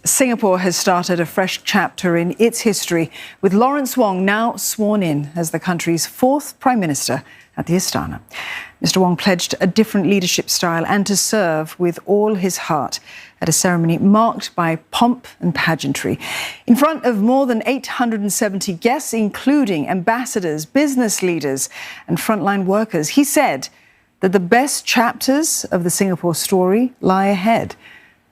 Singapore has started a fresh chapter in its history, with Lawrence Wong now sworn in as the country's fourth Prime Minister at the Istana. Mr Wong pledged a different leadership style and to serve with all his heart at a ceremony marked by pomp and pageantry. In front of more than 870 guests, including ambassadors, business leaders and frontline workers, he said that the best chapters of the Singapore story lie ahead.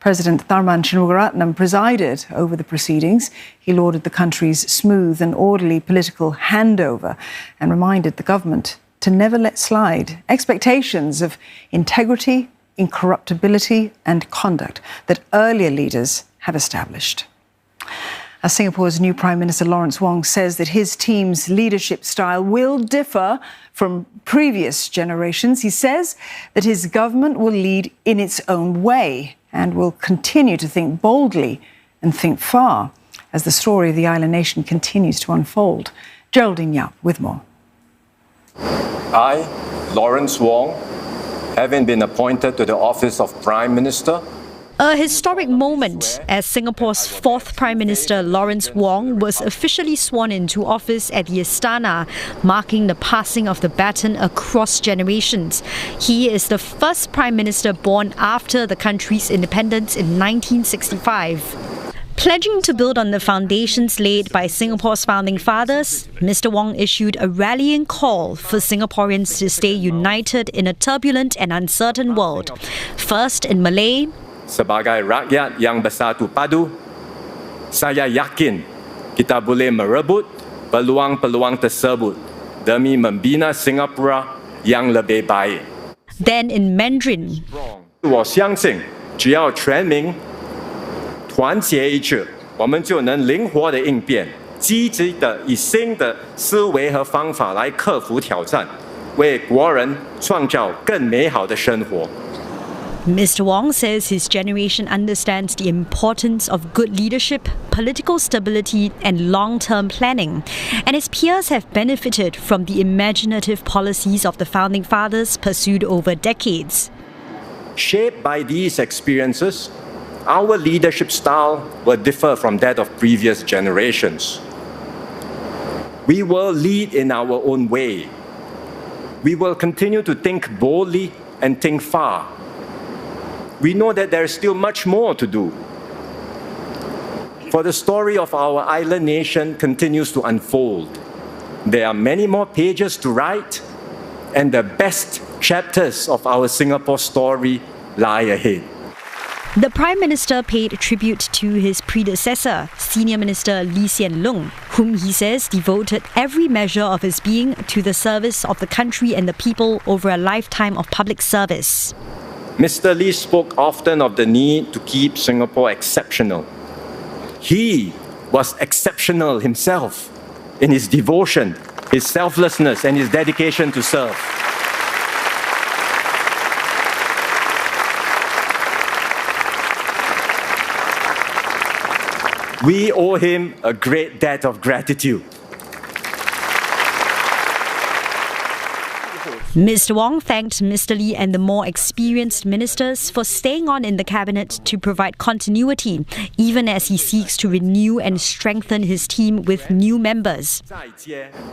President Tharman Shanmugaratnam presided over the proceedings. He lauded the country's smooth and orderly political handover and reminded the government to never let slide expectations of integrity, incorruptibility and conduct that earlier leaders have established. As Singapore's new Prime Minister Lawrence Wong says that his team's leadership style will differ from previous generations, he says that his government will lead in its own way and will continue to think boldly and think far as the story of the island nation continues to unfold. Jeraldine with more. I, Lawrence Wong, having been appointed to the office of Prime Minister. A historic moment as Singapore's fourth Prime Minister Lawrence Wong was officially sworn into office at the Istana, marking the passing of the baton across generations. He is the first Prime Minister born after the country's independence in 1965. Pledging to build on the foundations laid by Singapore's founding fathers, Mr Wong issued a rallying call for Singaporeans to stay united in a turbulent and uncertain world. First in Malay, Sebagai rakyat yang bersatu padu, saya yakin kita boleh merebut peluang-peluang tersebut demi membina Singapura yang lebih baik. Then in Mandarin, 我相信只要全民团结一致，我们就能灵活地应变，积极地以新的思维和方法来克服挑战，为国人创造更美好的生活。 Mr Wong says his generation understands the importance of good leadership, political stability and long-term planning, and his peers have benefited from the imaginative policies of the founding fathers pursued over decades. Shaped by these experiences, our leadership style will differ from that of previous generations. We will lead in our own way. We will continue to think boldly and think far. We know that there is still much more to do. For the story of our island nation continues to unfold. There are many more pages to write, and the best chapters of our Singapore story lie ahead. The Prime Minister paid tribute to his predecessor, Senior Minister Lee Hsien Loong, whom he says devoted every measure of his being to the service of the country and the people over a lifetime of public service. Mr. Lee spoke often of the need to keep Singapore exceptional. He was exceptional himself in his devotion, his selflessness, and his dedication to serve. We owe him a great debt of gratitude. Mr Wong thanked Mr Lee and the more experienced ministers for staying on in the cabinet to provide continuity, even as he seeks to renew and strengthen his team with new members.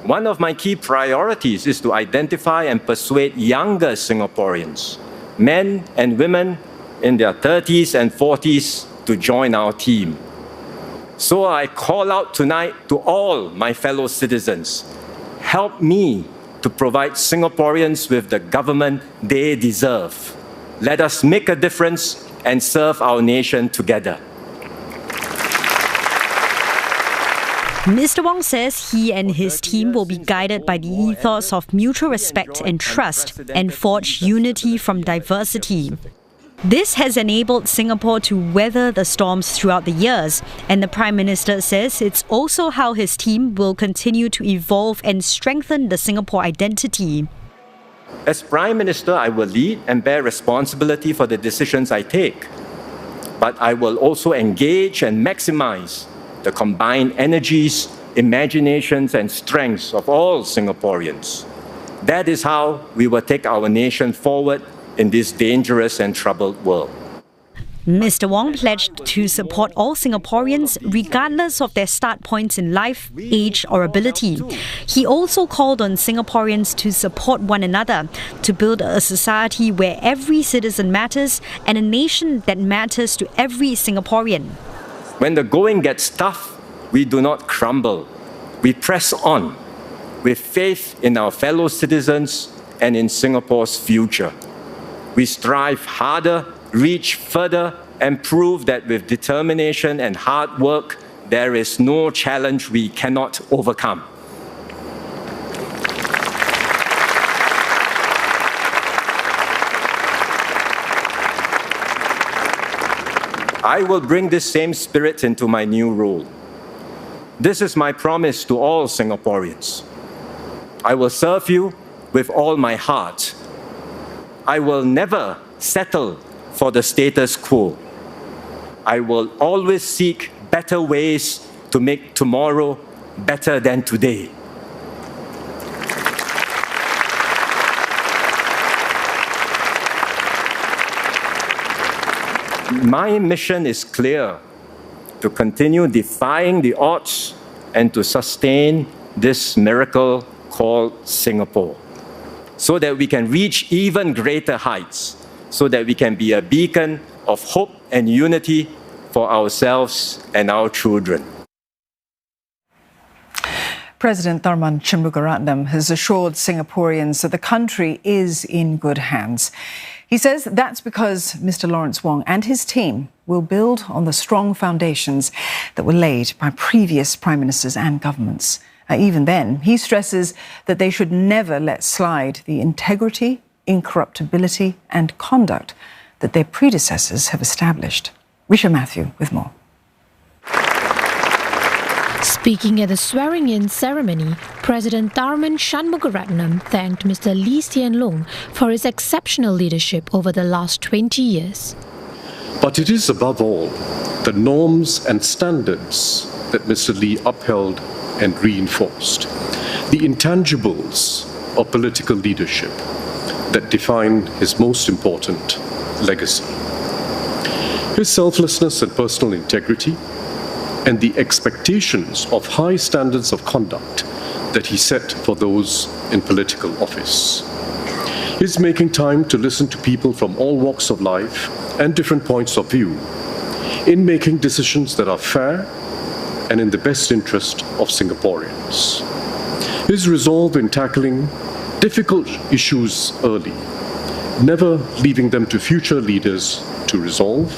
One of my key priorities is to identify and persuade younger Singaporeans, men and women in their 30s and 40s, to join our team. So I call out tonight to all my fellow citizens, help me to provide Singaporeans with the government they deserve. Let us make a difference and serve our nation together. Mr Wong says he and his team will be guided by the ethos of mutual respect and trust and forge unity from diversity. This has enabled Singapore to weather the storms throughout the years, and the Prime Minister says it's also how his team will continue to evolve and strengthen the Singapore identity. As Prime Minister, I will lead and bear responsibility for the decisions I take. But I will also engage and maximize the combined energies, imaginations and strengths of all Singaporeans. That is how we will take our nation forward in this dangerous and troubled world. Mr. Wong pledged to support all Singaporeans regardless of their start points in life, age or ability. He also called on Singaporeans to support one another to build a society where every citizen matters and a nation that matters to every Singaporean. When the going gets tough, we do not crumble. We press on with faith in our fellow citizens and in Singapore's future. We strive harder, reach further, and prove that with determination and hard work, there is no challenge we cannot overcome. I will bring this same spirit into my new role. This is my promise to all Singaporeans. I will serve you with all my heart. I will never settle for the status quo. I will always seek better ways to make tomorrow better than today. My mission is clear: to continue defying the odds and to sustain this miracle called Singapore, so that we can reach even greater heights, so that we can be a beacon of hope and unity for ourselves and our children. President Tharman Shanmugaratnam has assured Singaporeans that the country is in good hands. He says that's because Mr Lawrence Wong and his team will build on the strong foundations that were laid by previous prime ministers and governments. Even then, he stresses that they should never let slide the integrity, incorruptibility and conduct that their predecessors have established. Richa Mathew with more. Speaking at the swearing-in ceremony, President Tharman Shanmugaratnam thanked Mr Lee Hsien Loong for his exceptional leadership over the last 20 years. But it is above all the norms and standards that Mr Lee upheld and reinforced, the intangibles of political leadership that define his most important legacy. His selflessness and personal integrity, and the expectations of high standards of conduct that he set for those in political office. His making time to listen to people from all walks of life and different points of view, in making decisions that are fair and in the best interest of Singaporeans. His resolve in tackling difficult issues early, never leaving them to future leaders to resolve,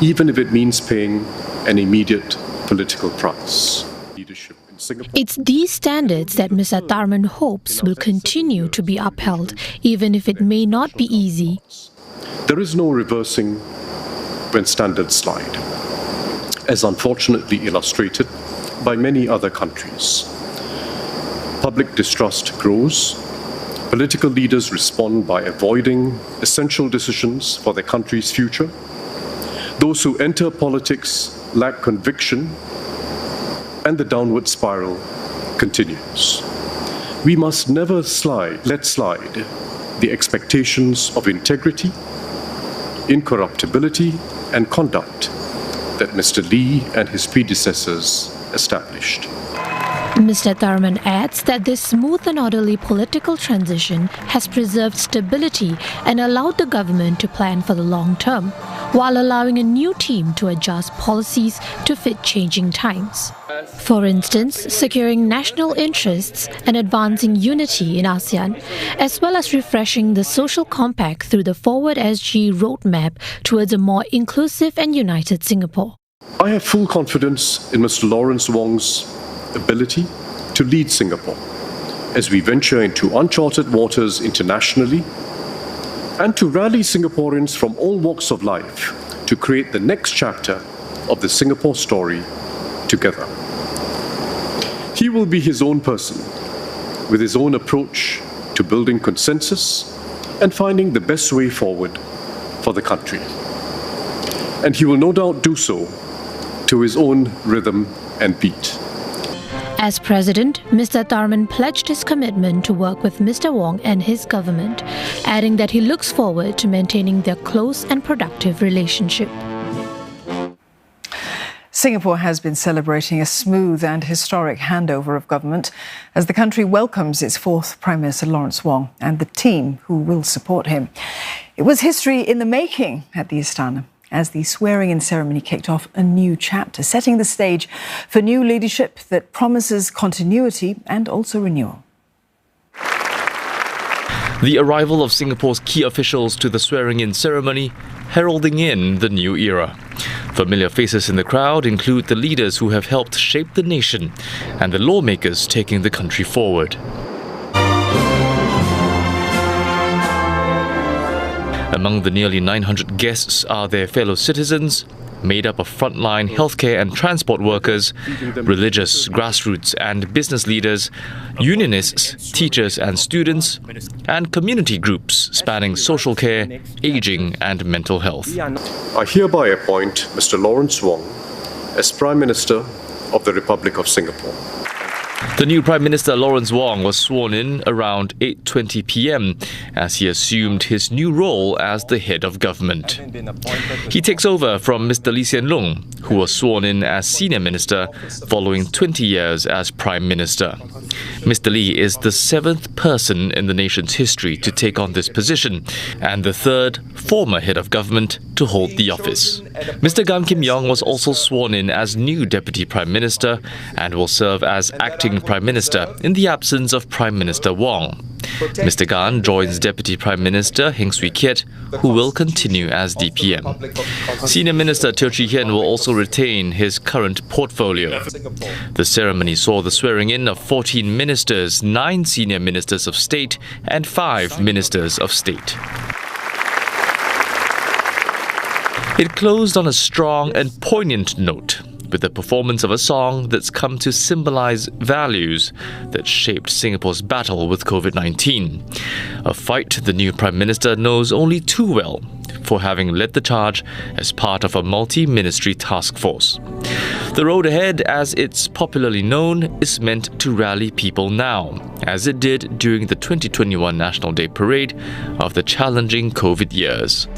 even if it means paying an immediate political price. Leadership in Singapore. It's these standards that Mr Tharman hopes will continue to be upheld, even if it may not be easy. There is no reversing when standards slide, as unfortunately illustrated by many other countries. Public distrust grows. Political leaders respond by avoiding essential decisions for their country's future. Those who enter politics lack conviction, and the downward spiral continues. We must never let slide the expectations of integrity, incorruptibility, and conduct that Mr Lee and his predecessors established. Mr Tharman adds that this smooth and orderly political transition has preserved stability and allowed the government to plan for the long term, while allowing a new team to adjust policies to fit changing times. For instance, securing national interests and advancing unity in ASEAN, as well as refreshing the social compact through the Forward SG roadmap towards a more inclusive and united Singapore. I have full confidence in Mr Lawrence Wong's ability to lead Singapore as we venture into uncharted waters internationally, and to rally Singaporeans from all walks of life to create the next chapter of the Singapore story together. He will be his own person, with his own approach to building consensus and finding the best way forward for the country. And he will no doubt do so to his own rhythm and beat. As president, Mr Tharman pledged his commitment to work with Mr Wong and his government, adding that he looks forward to maintaining their close and productive relationship. Singapore has been celebrating a smooth and historic handover of government as the country welcomes its fourth Prime Minister Lawrence Wong and the team who will support him. It was history in the making at the Istana as the swearing-in ceremony kicked off a new chapter, setting the stage for new leadership that promises continuity and also renewal. The arrival of Singapore's key officials to the swearing-in ceremony heralding in the new era. Familiar faces in the crowd include the leaders who have helped shape the nation and the lawmakers taking the country forward. Among the nearly 900 guests are their fellow citizens, made up of frontline healthcare and transport workers, religious, grassroots and business leaders, unionists, teachers and students, and community groups spanning social care, ageing and mental health. I hereby appoint Mr. Lawrence Wong as Prime Minister of the Republic of Singapore. The new Prime Minister Lawrence Wong was sworn in around 8:20 p.m. as he assumed his new role as the head of government. He takes over from Mr Lee Hsien Loong, who was sworn in as senior minister following 20 years as Prime Minister. Mr Lee is the 7th person in the nation's history to take on this position and the 3rd former head of government to hold the office. Mr Gan Kim Yong was also sworn in as new Deputy Prime Minister and will serve as acting Prime Minister in the absence of Prime Minister Wong. Mr Gan joins Deputy Prime Minister Heng Swee Keat, who will continue as DPM. Senior Minister Teo Chee Hean will also retain his current portfolio. The ceremony saw the swearing-in of 14 ministers, 9 senior ministers of state and 5 ministers of state. It closed on a strong and poignant note, with the performance of a song that's come to symbolize values that shaped Singapore's battle with COVID-19. A fight the new Prime Minister knows only too well for having led the charge as part of a multi-ministry task force. The road ahead, as it's popularly known, is meant to rally people now, as it did during the 2021 National Day Parade of the challenging COVID years.